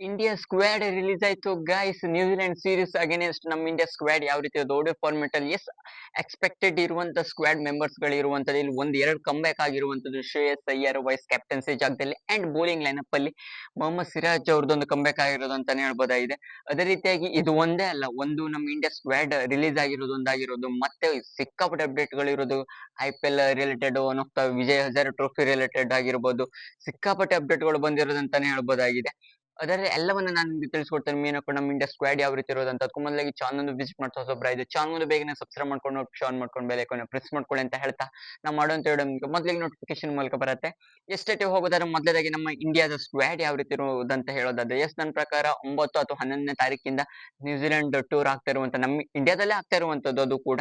India squad release ಆಯ್ತು guys. New Zealand series against ನಮ್ಮ India squad ಯಾವ ರೀತಿ ಓಡಿಯೋ ಫಾರ್ಮೆಟ್ ಅಲ್ಲಿ ಎಸ್ ಎಕ್ಸ್ಪೆಕ್ಟೆಡ್ ಇರುವಂತ ಸ್ಕ್ವಾಡ್ ಮೆಂಬರ್ಸ್ ಗಳು ಇರುವಂತದ್ದು. ಇಲ್ಲಿ ಒಂದ್ ಎರಡು ಕಮ್ಬ್ಯಾಕ್ ಆಗಿರುವಂತದ್ದು ಶ್ರೇಯಸ್ ಅಯ್ಯರ್ ವೈಸ್ ಕ್ಯಾಪ್ಟನ್ಸಿ ಜಾಗದಲ್ಲಿ ಅಂಡ್ ಬೌಲಿಂಗ್ ಲೈನಪ್ ಅಲ್ಲಿ ಮೊಹಮ್ಮದ್ ಸಿರಾಜ್ ಅವ್ರದ್ದೊಂದು ಕಮ್ಬ್ಯಾಕ್ ಆಗಿರೋದು ಅಂತಾನೆ ಹೇಳ್ಬೋದಾಗಿದೆ. ಅದೇ ರೀತಿಯಾಗಿ ಇದು ಒಂದೇ ಅಲ್ಲ, ಒಂದು ನಮ್ಮ ಇಂಡಿಯಾ ಸ್ಕ್ವಾಡ್ ರಿಲೀಸ್ ಆಗಿರೋದು ಒಂದಾಗಿರೋದು, ಮತ್ತೆ ಸಿಕ್ಕಾಪಟ್ಟೆ ಅಪ್ಡೇಟ್ ಗಳು ಇರೋದು. IPL related, one of the Vijay Hazare trophy related ಆಗಿರ್ಬೋದು, ಸಿಕ್ಕಾಪಟ್ಟೆ ಅಪ್ಡೇಟ್ ಗಳು ಬಂದಿರೋದು ಅಂತಾನೆ ಹೇಳ್ಬೋದಾಗಿದೆ. ಅದರಲ್ಲಿ ಎಲ್ಲವನ್ನ ನಾನು ನಿಮ್ಗೆ ತಿಳಿಸ್ಕೊಡ್ತೇನೆ. ಮೇನ್ ನಮ್ಮ ಇಂಡಿಯಾ ಸ್ಕ್ವಾಡ್ ಯಾವ ರೀತಿ ಇರೋದು ಅಂತ. ಅದಕ್ಕೂ ಮೊದಲಾಗಿ ಚಾನಲ್ ವಿಸಿಟ್ ಮಾಡ್ತಾ ಹೊಸೊಬ್ರ ಇದು ಚಾನಲ್ ಬೇಗನೆ ಸಬ್ಸ್ಕ್ರೈಬ್ ಮಾಡ್ಕೊಂಡು ನೋಟಿಫಿಕೇಶನ್ ಮಾಡ್ಕೊಂಡು ಬೆಲ್ ಐಕಾನ್ ಪ್ರೆಸ್ ಮಾಡ್ಕೊಳ್ಳಿ ಅಂತ ಹೇಳ್ತಾ ನಾವು ಮಾಡುವಂತ ವಿಡಿಯೋ ನಿಮ್ಗೆ ಮೊದಲಿಗೆ ನೋಟಿಫಿಕೇಶನ್ ಮೂಲಕ ಬರುತ್ತೆ. ಎಷ್ಟೇ ಹೋಗೋದಾದ್ರೆ ಮೊದಲಾಗಿ ನಮ್ಮ ಇಂಡಿಯಾದ ಸ್ಕ್ವಾಡ್ ಯಾವ ರೀತಿ ಇರೋದಂತ ಹೇಳೋದಾದ್ರೆ, ನನ್ನ ಪ್ರಕಾರ 9 ಅಥವಾ 11ನೇ ತಾರೀಕಿಂದ ನ್ಯೂಜಿಲೆಂಡ್ ಟೂರ್ ಆಗ್ತಾ ಇರುವಂತ, ನಮ್ಮ ಇಂಡಿಯಾದಲ್ಲೇ ಆಗ್ತಾ ಇರುವಂತದ್ದು. ಅದು ಕೂಡ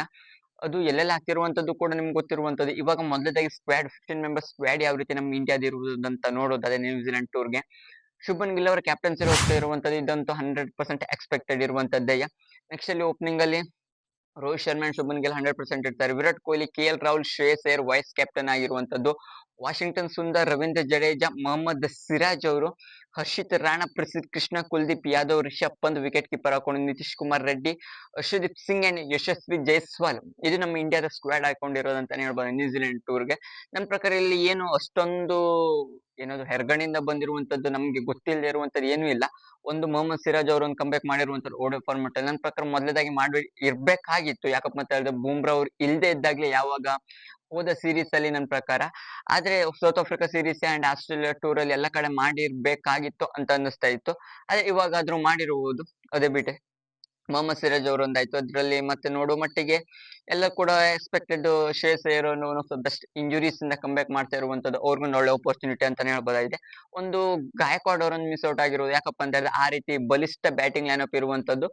ಅದು ಎಲ್ಲೆಲ್ಲ ಆಗ್ತಿರುವಂತದ್ದು ಕೂಡ ನಿಮ್ಗೆ ಗೊತ್ತಿರುವಂತದ್ದು. ಇವಾಗ ಮೊದಲದಾಗಿ ಸ್ಕ್ವಾಡ್ 15 ಮೆಂಬರ್ಸ್ ಸ್ಕ್ವಾಡ್ ಯಾವ ರೀತಿ ನಮ್ಮ ಇಂಡಿಯಾದ ಇರುವುದಂತ ನೋಡೋದಾದ್ರೆ, ನ್ಯೂಜಿಲೆಂಡ್ ಟೂರ್ಗೆ ಶುಭನ್ ಗಿಲ್ ಅವರ ಕ್ಯಾಪ್ಟನ್ಸಿ ಹೋಗ್ತಾ ಇರುವಂತದ್ದು. ಇದಂತೂ 100% ಎಕ್ಸ್ಪೆಕ್ಟೆಡ್ ಇರುವಂತದ್ದೇ. ನೆಕ್ಸ್ಟ್ ಅಲ್ಲಿ ಓಪನಿಂಗ್ ಅಲ್ಲಿ ರೋಹಿತ್ ಶರ್ಮಾ ಅಂಡ್ ಶುಭನ್ ಗಿಲ್ 100% ಇರ್ತಾರೆ. Virat Kohli, KL Rahul, Shreyas Iyer vice captain ಆಗಿರುವಂತದ್ದು. ವಾಷಿಂಗ್ಟನ್ ಸುಂದರ್, ರವೀಂದ್ರ ಜಡೇಜಾ, ಮೊಹಮ್ಮದ್ ಸಿರಾಜ್ ಅವರು, ಹರ್ಷಿತ್ ರಾಣಾ, ಪ್ರಸಿದ್ಧ ಕೃಷ್ಣ, ಕುಲ್ದೀಪ್ ಯಾದವ್, ರಿಷಬ್ ಪಂತ್ ವಿಕೆಟ್ ಕೀಪರ್ ಹಾಕೊಂಡು, ನಿತೀಶ್ ಕುಮಾರ್ ರೆಡ್ಡಿ, ಅರ್ಷದೀಪ್ ಸಿಂಗ್ ಅಂಡ್ ಯಶಸ್ವಿ ಜೈಸ್ವಾಲ್. ಇದು ನಮ್ಮ ಇಂಡಿಯಾದ ಸ್ಕ್ವಾಡ್ ಹಾಕೊಂಡಿರೋದಂತಾನೆ ಹೇಳ್ಬೋದು ನ್ಯೂಜಿಲೆಂಡ್ ಟೂರ್ಗೆ. ನನ್ನ ಪ್ರಕಾರ ಇಲ್ಲಿ ಏನು ಅಷ್ಟೊಂದು ಏನದು ಹೆರ್ಗಣಿಂದ ಬಂದಿರುವಂತದ್ದು ನಮ್ಗೆ ಗೊತ್ತಿಲ್ಲದೆ ಇರುವಂತದ್ದು ಏನೂ ಇಲ್ಲ. ಒಂದು ಮೊಹಮ್ಮದ್ ಸಿರಾಜ್ ಅವರು ಒಂದು ಕಂಬ್ಯಾಕ್ ಮಾಡಿರುವಂತದ್ದು ಓಡಿಯೋ ಫಾರ್ಮೆಟ್ ಅಲ್ಲಿ. ನನ್ನ ಪ್ರಕಾರ ಮೊದಲೇದಾಗಿ ಇರ್ಬೇಕಾಗಿತ್ತು. ಯಾಕಪ್ಪ ಅಂತ ಹೇಳಿದ್ರೆ ಬೂಮ್ರಾ ಅವ್ರು ಇಲ್ದೇ ಇದ್ದಾಗ್ಲೇ ಯಾವಾಗ ಹೋದ ಸೀರೀಸ್ ಅಲ್ಲಿ ನನ್ನ ಪ್ರಕಾರ. ಆದ್ರೆ south Africa series and Australia tour ಅಲ್ಲಿ ಎಲ್ಲ ಕಡೆ ಮಾಡಿರ್ಬೇಕಾಗಿತ್ತು ಅಂತ ಅನ್ನಿಸ್ತಾ ಇತ್ತು. ಅದೇ ಇವಾಗಾದ್ರೂ ಮಾಡಿರುವುದು. ಅದೇ ಬಿಟ್ಟೆ ಮೊಹಮ್ಮದ್ ಸಿರಾಜ್ ಅವರು ಒಂದಾಯ್ತು. ಅದ್ರಲ್ಲಿ ಮತ್ತೆ ನೋಡುವ ಮಟ್ಟಿಗೆ ಎಲ್ಲ ಕೂಡ expected. Shreyas Iyer best injuries ಇಂದ ಕಂಬ್ಯಾಕ್ ಮಾಡ್ತಾ ಇರುವಂತದ್ದು, ಅವ್ರಿಗೊಂದು ಒಳ್ಳೆ ಅಪರ್ಚುನಿಟಿ ಅಂತಾನೆ ಹೇಳ್ಬೋದಾಗಿದೆ. ಒಂದು ಗಾಯಕ್ವಾಡ್ ಅವರನ್ನು ಮಿಸ್ ಔಟ್ ಆಗಿರೋದು. ಯಾಕಪ್ಪ ಅಂತ ಹೇಳಿದ್ರೆ ಆ ರೀತಿ ಬಲಿಷ್ಠ ಬ್ಯಾಟಿಂಗ್ ಲೈನಪ್ ಇರುವಂತದ್ದು.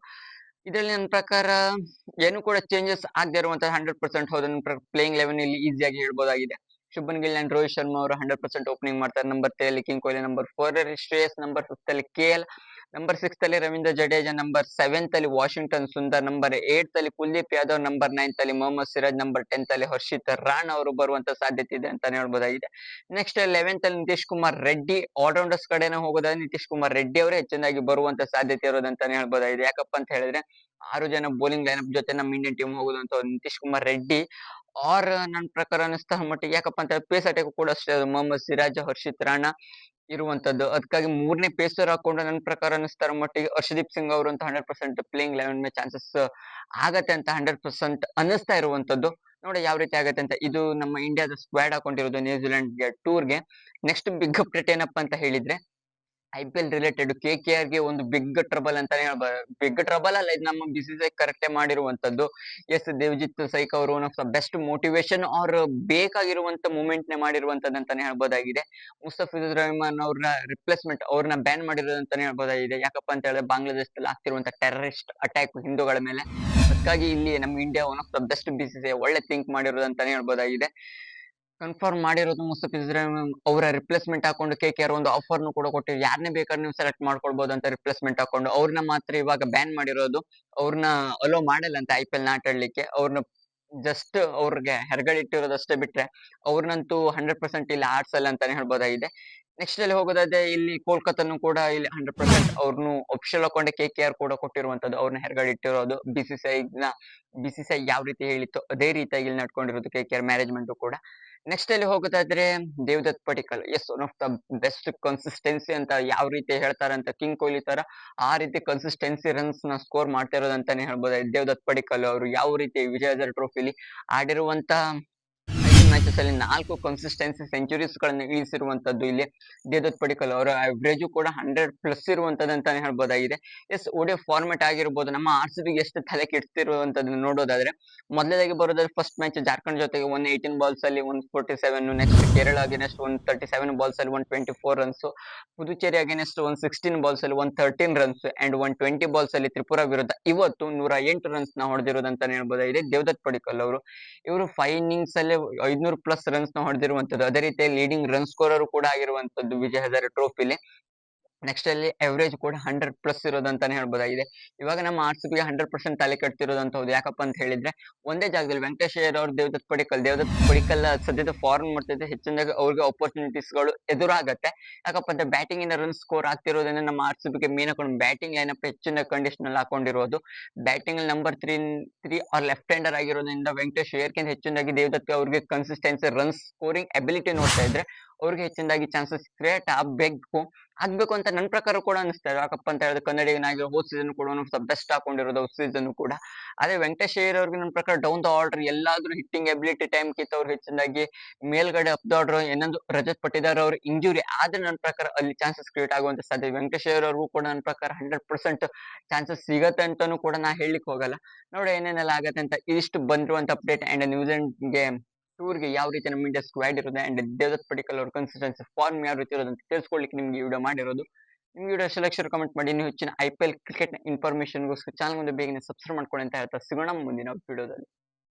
ಇದರಲ್ಲಿ ನನ್ನ ಪ್ರಕಾರ ಏನು ಕೂಡ ಚೇಂಜಸ್ ಆಗದೆ ಇರುವಂತಹ 100% ಹೌದು. ನನ್ನ ಪ್ಲೇಯಿಂಗ್ ಲೆವೆನ್ ಇಲ್ಲಿ ಈಸಿಯಾಗಿ ಹೇಳ್ಬೋದಾಗಿದೆ. ಶುಭನ್ ಗಿಲ್ ಅಂಡ್ ರೋಹಿತ್ ಶರ್ಮಾ ಅವರು 100% ಓಪನಿಂಗ್ ಮಾಡ್ತಾರೆ. ನಂಬರ್ 3 ಅಲ್ಲಿ ಕಿಂಗ್ ಕೊಹ್ಲಿ, ನಂಬರ್ 4 ಅಲ್ಲಿ ಶ್ರೇಯಸ್, ನಂಬರ್ 5 ಅಲ್ಲಿ KL, ನಂಬರ್ 6 ಅಲ್ಲಿ ರವೀಂದ್ರ ಜಡೇಜಾ, ನಂಬರ್ 7 ಅಲ್ಲಿ ವಾಷಿಂಗ್ಟನ್ ಸುಂದರ್, ನಂಬರ್ 8 ಅಲ್ಲಿ ಕುಲ್ದೀಪ್ ಯಾದವ್, ನಂಬರ್ 9 ಅಲ್ಲಿ ಮೊಹಮ್ಮದ್ ಸಿರಾಜ್, ನಂಬರ್ 10 ಅಲ್ಲಿ ಹರ್ಷಿತ್ ರಾಣಾ ಅವರು ಬರುವಂತ ಸಾಧ್ಯತೆ ಇದೆ ಅಂತಾನೆ ಹೇಳ್ಬೋದಾಗಿದೆ. ನೆಕ್ಸ್ಟ್ 11th ಅಲ್ಲಿ ನಿತೀಶ್ ಕುಮಾರ್ ರೆಡ್ಡಿ. ಆಲ್ರೌಂಡರ್ಸ್ ಕಡೆನೇ ಹೋಗೋದಾದ್ರೆ ನಿತೀಶ್ ಕುಮಾರ್ ರೆಡ್ಡಿ ಅವರೇ ಹೆಚ್ಚಿನಾಗಿ ಬರುವಂತ ಸಾಧ್ಯತೆ ಇರೋದಂತಾನೆ ಹೇಳ್ಬೋದಾಗಿದೆ. ಯಾಕಪ್ಪ ಅಂತ ಹೇಳಿದ್ರೆ 6 ಜನ ಬೌಲಿಂಗ್ ಲೈನಪ್ ಜೊತೆ ನಮ್ಮ ಇಂಡಿಯನ್ ಟೀಮ್ ಹೋಗುದಂತ ನಿತೀಶ್ ಕುಮಾರ್ ರೆಡ್ಡಿ ಆರ್ ನನ್ನ ಪ್ರಕಾರ ಅನಿಸ್ತಾ ಮಟ್ಟಿಗೆ. ಯಾಕಪ್ಪ ಅಂತ ಹೇಳಿದ್ರೆ ಪೇಸ್ ಅಟ್ಯಾಕ್ ಕೂಡ ಅಷ್ಟೇ ಮೊಹಮ್ಮದ್ ಸಿರಾಜ್, ಹರ್ಷಿತ್ ರಾಣಾ ಇರುವಂತದ್ದು. ಅದಕ್ಕಾಗಿ ಮೂರನೇ ಪೇಸರ್ ಹಾಕೊಂಡು ನನ್ನ ಪ್ರಕಾರ ಅನಿಸ್ತಾರ ಮಟ್ಟಿಗೆ ಹರ್ಷದೀಪ್ ಸಿಂಗ್ ಅವರು ಅಂತ 100% ಪ್ಲೇಯಿಂಗ್ 11 ಮೇ ಚಾನ್ಸಸ್ ಆಗತ್ತೆ ಅಂತ 100% ಅನ್ನಿಸ್ತಾ ಇರುವಂತದ್ದು. ನೋಡಿ ಯಾವ ರೀತಿ ಆಗತ್ತೆ ಅಂತ. ಇದು ನಮ್ಮ ಇಂಡಿಯಾದ ಸ್ಕ್ವಾಡ್ ಹಾಕೊಂಡಿರೋದು ನ್ಯೂಜಿಲೆಂಡ್ ಟೂರ್ಗೆ. ನೆಕ್ಸ್ಟ್ ಬಿಗ್ ಅಪ್ಡೇಟ್ ಏನಪ್ಪಾ ಅಂತ ಹೇಳಿದ್ರೆ, IPL ರಿಲೇಟೆಡ್ KKR ಗೆ ಒಂದು ಬಿಗ್ ಟ್ರಬಲ್ ಅಂತಾನೆ ಹೇಳ್ಬೋದು. ಬಿಗ್ ಟ್ರಬಲ್ ಅಲ್ಲ, ಇದು ನಮ್ಮ BCCI ಕರೆಕ್ಟೇ ಮಾಡಿರುವಂತದ್ದು. ಎಸ್, ದೇವಜಿತ್ ಸೈಕ್ ಅವರು one of the best motivation ಆರ್ ಬೇಕಾಗಿರುವಂತ ಮೂಮೆಂಟ್ ನೇ ಮಾಡಿರುವಂತದ್ದು ಅಂತಾನೆ ಹೇಳ್ಬೋದಾಗಿದೆ. ಮುಸ್ತಫಿಜುರ್ ರಹಮಾನ್ ಅವ್ರನ್ನ ರಿಪ್ಲೇಸ್ಮೆಂಟ್, ಅವ್ರನ್ನ ಬ್ಯಾನ್ ಮಾಡಿರೋದು ಅಂತಾನೆ ಹೇಳ್ಬೋದಾಗಿದೆ. ಯಾಕಪ್ಪ ಅಂತ ಹೇಳಿದ್ರೆ ಬಾಂಗ್ಲಾದೇಶದಲ್ಲಿ ಆಗ್ತಿರುವಂತ ಟೆರರಿಸ್ಟ್ ಅಟ್ಯಾಕ್ ಹಿಂದೂಗಳ ಮೇಲೆ. ಅದಕ್ಕಾಗಿ ಇಲ್ಲಿ ನಮ್ಮ India one of the best BCCI ಒಳ್ಳೆ ಥಿಂಕ್ ಮಾಡಿರೋದು ಅಂತಾನೆ ಹೇಳ್ಬೋದಾಗಿದೆ. ಕನ್ಫರ್ಮ್ ಮಾಡಿರೋದು ಮುಸ್ತಫಿಜುರ್ ರಹಮಾನ್ ಅವರ ರಿಪ್ಲೇಸ್ಮೆಂಟ್ ಹಾಕೊಂಡು KKR ಒಂದು ಆಫರ್ ಕೂಡ ಕೊಟ್ಟಿದ್ರು. ಯಾರನ್ನೇ ಬೇಕಾದ್ರೆ ನೀವು ಸೆಲೆಕ್ಟ್ ಮಾಡ್ಕೊಳ್ಬಹುದು ಅಂತ ರಿಪ್ಲೇಸ್ಮೆಂಟ್ ಹಾಕೊಂಡು. ಅವ್ರನ್ನ ಮಾತ್ರ ಇವಾಗ ಬ್ಯಾನ್ ಮಾಡಿರೋದು. ಅವ್ರನ್ನ ಅಲೋ ಮಾಡಲ್ಲ ಅಂತ IPL ಆಟ ಆಡ್ಲಿಕ್ಕೆ. ಅವ್ರನ್ನ ಜಸ್ಟ್ ಅವ್ರಿಗೆ ಹೆರ್ಗಳಿಟ್ಟಿರೋದಷ್ಟೇ ಬಿಟ್ರೆ ಅವ್ರನ್ನಂತೂ 100% ಇಲ್ಲಿ ಆಡ್ಸಲ್ಲ ಅಂತಾನೆ ಹೇಳ್ಬೋದಾಗಿದೆ. ನೆಕ್ಸ್ಟ್ ಅಲ್ಲಿ ಹೋಗೋದಾದ್ರೆ ಇಲ್ಲಿ ಕೋಲ್ಕತ್ತಾನು ಕೂಡ ಇಲ್ಲಿ 100% ಅವ್ರನ್ನು ಅಫಿಷಿಯಲ್ ಅಕೌಂಟ್ KKR ಕೂಡ ಕೊಟ್ಟಿರುವಂತದ್ದು. ಅವ್ರನ್ನ ಹೆರ್ಗಳಿಟ್ಟಿರೋದು BCCI ಯಾವ ರೀತಿ ಹೇಳಿತ್ತು ಅದೇ ರೀತಿಯಾಗಿ ಇಲ್ಲಿ ನಡ್ಕೊಂಡಿರೋದು KKR ಮ್ಯಾನೇಜ್ಮೆಂಟ್ ಕೂಡ. ನೆಕ್ಸ್ಟ್ ಅಲ್ಲಿ ಹೋಗೋದಾದ್ರೆ Devdutt Padikkal. Yes, one of the best consistency ಅಂತ ಯಾವ ರೀತಿ ಹೇಳ್ತಾರಂತ ಕಿಂಗ್ ಕೊಹ್ಲಿ ತರ ಆ ರೀತಿ ಕನ್ಸಿಸ್ಟೆನ್ಸಿ ರನ್ಸ್ ನ ಸ್ಕೋರ್ ಮಾಡ್ತಾ ಇರೋದಂತಾನೆ ಹೇಳ್ಬೋದು. ದೇವದತ್ ಪಡಿಕ್ಕಲ್ ಅವರು ಯಾವ ರೀತಿ ವಿಜಯ್ ಹಜಾರೆ ಟ್ರೋಫಿಲಿ ಆಡಿರುವಂತ 5 ಮ್ಯಾಚಸ್ ಅಲ್ಲಿ 4 ಕನ್ಸಿಸ್ಟೆನ್ಸಿ ಸೆಂಚುರೀಸ್ ಗಳನ್ನ ಇಳಿಸಿರುವಂತದ್ದು ಇಲ್ಲಿ ದೇವದತ್ ಪಡಿಕ್ಕಲ್. ಅವರ ಅವರೇಜ್ ಕೂಡ 100+ ಇರುವಂತದ್ದು ಅಂತಾನೆ ಹೇಳ್ಬೋದಾಗಿದೆ. ಎಸ್, ODI ಫಾರ್ಮೆಟ್ ಆಗಿರ್ಬೋದು. ನಮ್ಮ RCB ಎಷ್ಟು ತಲೆ ಕೆಡ್ತಿರುವಂತದನ್ನ ನೋಡೋದಾದ್ರೆ, ಮೊದಲನೇದಾಗಿ ಬರೋದಾದ್ರೆ ಫಸ್ಟ್ ಮ್ಯಾಚ್ ಜಾರ್ಖಂಡ್ ಜೊತೆಗೆ 118 ಬಾಲ್ಸ್ ಅಲ್ಲಿ 147. ನೆಕ್ಸ್ಟ್ ಕೇರಳ ಅಗೇನೆಸ್ಟ್ 137 ಬಾಲ್ಸ್ ಅಲ್ಲಿ 124 ರನ್ಸ್. ಪುದುಚೇರಿ ಅಗೇನೆಸ್ಟ್ 116 ಬಾಲ್ಸ್ ಅಲ್ಲಿ 113 ರನ್ಸ್ ಅಂಡ್ 120 ಬಾಲ್ಸ್ ಅಲ್ಲಿ ತ್ರಿಪುರಾ ವಿರುದ್ಧ ಇವತ್ತು 108 ರನ್ಸ್ ನ ಹೊಡೆದಿರೋದಂತಾನೆ ಹೇಳ್ಬೋದಾಗಿದೆ ದೇವದತ್ ಪಡಿಕ್ಕಲ್ ಅವರು. ಇವರು 5 ಇನ್ನಿಂಗ್ಸ್ ಅಲ್ಲೇ 500+ ರನ್ಸ್ ನ ಹೊಡೆದಿರುವಂತದ್ದು. ಅದೇ ರೀತಿ ಲೀಡಿಂಗ್ ರನ್ ಸ್ಕೋರರ್ ಕೂಡ ಆಗಿರುವಂತದ್ದು ವಿಜಯ್ ಹಜಾರೆ ಟ್ರೋಫಿಲಿ. ನೆಕ್ಸ್ಟ್ ಅಲ್ಲಿ ಎವರೇಜ್ ಕೂಡ 100+ ಇರೋದಂತಾನೆ ಹೇಳ್ಬೋದಾಗಿದೆ. ಇವಾಗ ನಮ್ಮ ಆರ್-ಸಿ-ಬಿಗೆ 100% ತಲೆ ಕೆಡ್ತಿರೋದಂತಹದ್ದು ಯಾಕಪ್ಪ ಅಂತ ಹೇಳಿದ್ರೆ, ಒಂದೇ ಜಾಗದಲ್ಲಿ ವೆಂಕಟೇಶ್ ಅಯ್ಯರ್ ಅವ್ರು, ದೇವದತ್ ಪಡಿಕ್ಕಲ್ ಸದ್ಯದ ಫಾರ್ಮ್ ಮಾಡ್ತಿದ್ರೆ ಹೆಚ್ಚಿನದಾಗಿ ಅವ್ರಿಗೆ ಅಪರ್ಚುನಿಟೀಸ್‌ಗಳು ಎದುರಾಗತ್ತೆ. ಯಾಕಪ್ಪ ಅಂದ್ರೆ ಬ್ಯಾಟಿಂಗ್ ಇಂದ ರನ್ ಸ್ಕೋರ್ ಆಗ್ತಿರೋದ್ರಿಂದ ನಮ್ಮ ಆರ್-ಸಿ-ಬಿಗೆ ಮೇನ್ ಹಾಕೊಂಡು ಬ್ಯಾಟಿಂಗ್ ಲೈನಪ್ ಹೆಚ್ಚಿನ ಕಂಡೀಷನ್ ಅಲ್ಲಿ ಹಾಕೊಂಡಿರೋದು. ಬ್ಯಾಟಿಂಗ್ ಅಲ್ಲಿ ನಂಬರ್ 3 ಆರ್ ಲೆಫ್ಟ್ ಹ್ಯಾಂಡರ್ ಆಗಿರೋದ್ರಿಂದ ವೆಂಕಟೇಶ್ ಅಯ್ಯರ್‌ಗಿಂತ ಹೆಚ್ಚಿನದಾಗಿ ದೇವದತ್ ಅವ್ರಿಗೆ ಕನ್ಸಿಸ್ಟೆನ್ಸಿ ರನ್ ಸ್ಕೋರಿಂಗ್ ಎಬಿಲಿಟಿ ನೋಡ್ತಾ ಇದ್ರೆ ಅವ್ರಿಗೆ ಹೆಚ್ಚಿನದಾಗಿ ಚಾನ್ಸಸ್ ಕ್ರಿಯೇಟ್ ಆಗ್ಬೇಕು ಅಂತ ನನ್ನ ಪ್ರಕಾರ ಕೂಡ ಅನಿಸ್ತಾ ಇದೆ. ಯಾಕಪ್ಪ ಅಂತ ಹೇಳಿದ್ರೆ ಕನ್ನಡಿಗನಾಗಿ ಹೋದ್ ಸೀಸನ್ ಕೂಡ ಬೆಸ್ಟ್ ಹಾಕೊಂಡಿರೋದು ಸೀಸನ್ ಕೂಡ. ಅದೇ ವೆಂಕಟೇಶ್ ಅಯ್ಯರ್ ಅವ್ರಿಗೆ ನನ್ನ ಪ್ರಕಾರ ಡೌನ್ ದ ಆರ್ಡರ್ ಎಲ್ಲಾದ್ರೂ ಹಿಟ್ಟಿಂಗ್ ಎಬಿಲಿಟಿ ಟೈಮ್ ಕಿಂತ ಅವ್ರು ಹೆಚ್ಚಿನದಾಗಿ ಮೇಲ್ಗಡೆ ಅಪ್ ದ ಆರ್ಡರ್ ಏನಂದ್ರು ರಜತ್ ಪಟ್ಟಿದಾರ್ ಅವ್ರ ಇಂಜುರಿ ಆದ್ರೆ ನನ್ನ ಪ್ರಕಾರ ಅಲ್ಲಿ ಚಾನ್ಸಸ್ ಕ್ರಿಯೇಟ್ ಆಗುವಂತ ಸಾಧ್ಯತೆ. ವೆಂಕಟೇಶ್ ಅಯ್ಯರ್ ಅವ್ರಿಗೂ ಕೂಡ ನನ್ನ ಪ್ರಕಾರ 100% ಚಾನ್ಸಸ್ ಸಿಗತ್ತೆ ಅಂತಾನೂ ಕೂಡ ನಾ ಹೇಳಲಿಕ್ಕೆ ಹೋಗಲ್ಲ. ನೋಡಿ ಏನೇನೆಲ್ಲ ಆಗತ್ತೆ ಅಂತ. ಇದಿಷ್ಟು ಬಂದಿರುವಂತ ಅಪ್ಡೇಟ್ ಅಂಡ್ ನ್ಯೂಜಿಲೆಂಡ್‌ಗೆ ಟೂರ್‌ಗೆ ಯಾವ ರೀತಿ ನಮ್ಮ ಇಂಡಿಯಾ ಸ್ಕ್ವಾಡ್ ಇರೋದು ಅಂಡ್ ದೇವದತ್ ಪಡಿಕ್ಕಲ್ ಅವ್ರ ಕನ್ಸಿಸ್ಟೆನ್ಸಿ ಫಾರ್ಮ್ ಯಾವ ರೀತಿ ಇರೋದು ಅಂತ ತಿಳಿಸ್ಕೊಡ್ಲಿಕ್ಕೆ ನಿಮ್ಗೆ ಈ ವಿಡಿಯೋ ಮಾಡಿರೋದು. ನಿಮ್ಗೆ ವಿಡಿಯೋ ಇಷ್ಟ ಕಮೆಂಟ್ ಮಾಡಿ. ನೀವು ಹೆಚ್ಚಿನ ಐಪಿಎಲ್ ಕ್ರಿಕೆಟ್ ಇನ್ಫಾರ್ಮೇಶನ್ಗೋಸ್ಕರ ಚಾನಲ್ ಮುಂದೆ ಬೇಗನೆ ಸಬ್ಸ್ಕ್ರೈಬ್ ಮಾಡ್ಕೊಳ್ಳಿ ಅಂತ ಹೇಳ್ತಾ ಸಿಗೋಣ ಮುಂದಿನ ವಿಡಿಯೋದಲ್ಲಿ.